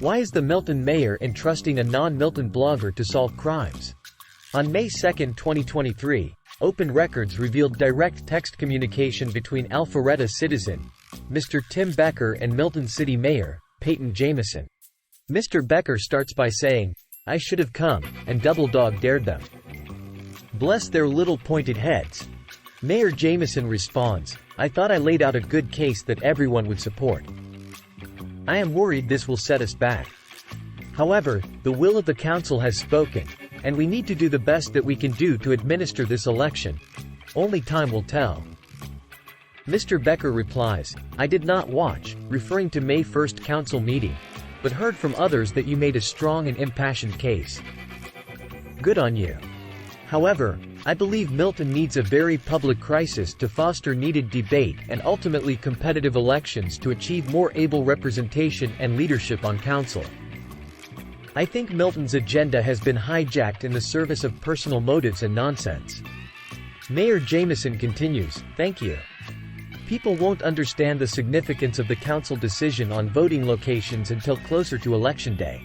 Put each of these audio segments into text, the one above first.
Why is the Milton mayor entrusting a non-Milton blogger to solve crimes? On May 2, 2023, Open Records revealed direct text communication between Alpharetta citizen, Mr. Tim Becker, and Milton City Mayor, Peyton Jamison. Mr. Becker starts by saying, "I should have come, and double dog dared them. Bless their little pointed heads." Mayor Jamison responds, "I thought I laid out a good case that everyone would support. I am worried this will set us back. However, the will of the council has spoken, and we need to do the best that we can do to administer this election. Only time will tell." Mr. Becker replies, "I did not watch," referring to May 1st council meeting, "but heard from others that you made a strong and impassioned case. Good on you. However, I believe Milton needs a very public crisis to foster needed debate and ultimately competitive elections to achieve more able representation and leadership on council. I think Milton's agenda has been hijacked in the service of personal motives and nonsense." Mayor Jamison continues, "Thank you. People won't understand the significance of the council decision on voting locations until closer to election day.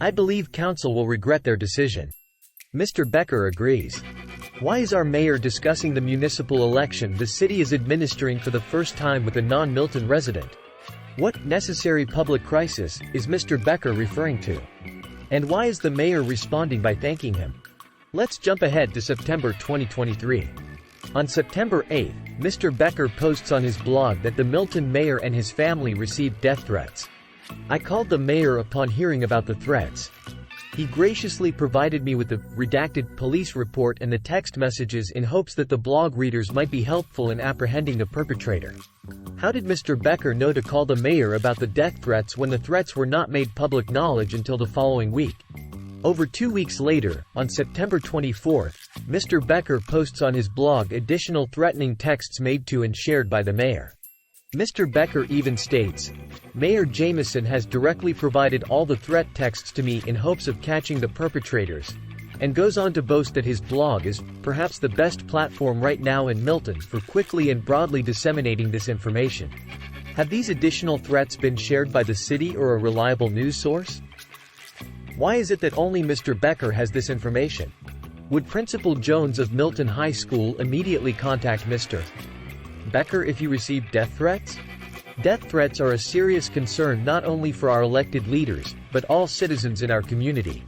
I believe council will regret their decision." Mr. Becker agrees. Why is our mayor discussing the municipal election the city is administering for the first time with a non-Milton resident? What necessary public crisis is Mr. Becker referring to? And why is the mayor responding by thanking him? Let's jump ahead to September 2023. On September 8, Mr. Becker posts on his blog that the Milton mayor and his family received death threats. "I called the mayor upon hearing about the threats. He graciously provided me with the redacted police report and the text messages in hopes that the blog readers might be helpful in apprehending the perpetrator." How did Mr. Becker know to call the mayor about the death threats when the threats were not made public knowledge until the following week? Over 2 weeks later, on September 24, Mr. Becker posts on his blog additional threatening texts made to and shared by the mayor. Mr. Becker even states, "Mayor Jamison has directly provided all the threat texts to me in hopes of catching the perpetrators," and goes on to boast that his blog is perhaps the best platform right now in Milton for quickly and broadly disseminating this information. Have these additional threats been shared by the city or a reliable news source? Why is it that only Mr. Becker has this information? Would Principal Jones of Milton High School immediately contact Mr. Becker if you receive death threats? Death threats are a serious concern not only for our elected leaders, but all citizens in our community.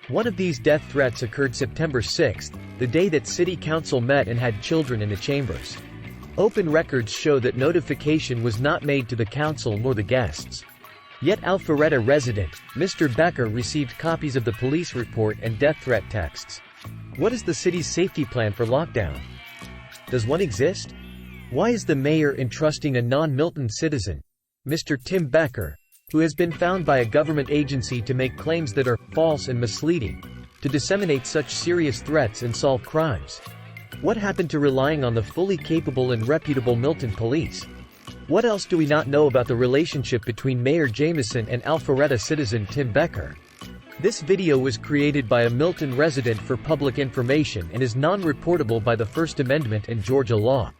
One of these death threats occurred September 6, the day that City Council met and had children in the chambers. Open records show that notification was not made to the council nor the guests. Yet Alpharetta resident, Mr. Becker received copies of the police report and death threat texts. What is the city's safety plan for lockdown? Does one exist? Why is the mayor entrusting a non-Milton citizen, Mr. Tim Becker, who has been found by a government agency to make claims that are false and misleading, to disseminate such serious threats and solve crimes? What happened to relying on the fully capable and reputable Milton police? What else do we not know about the relationship between Mayor Jamison and Alpharetta citizen Tim Becker? This video was created by a Milton resident for public information and is non-reportable by the First Amendment and Georgia law.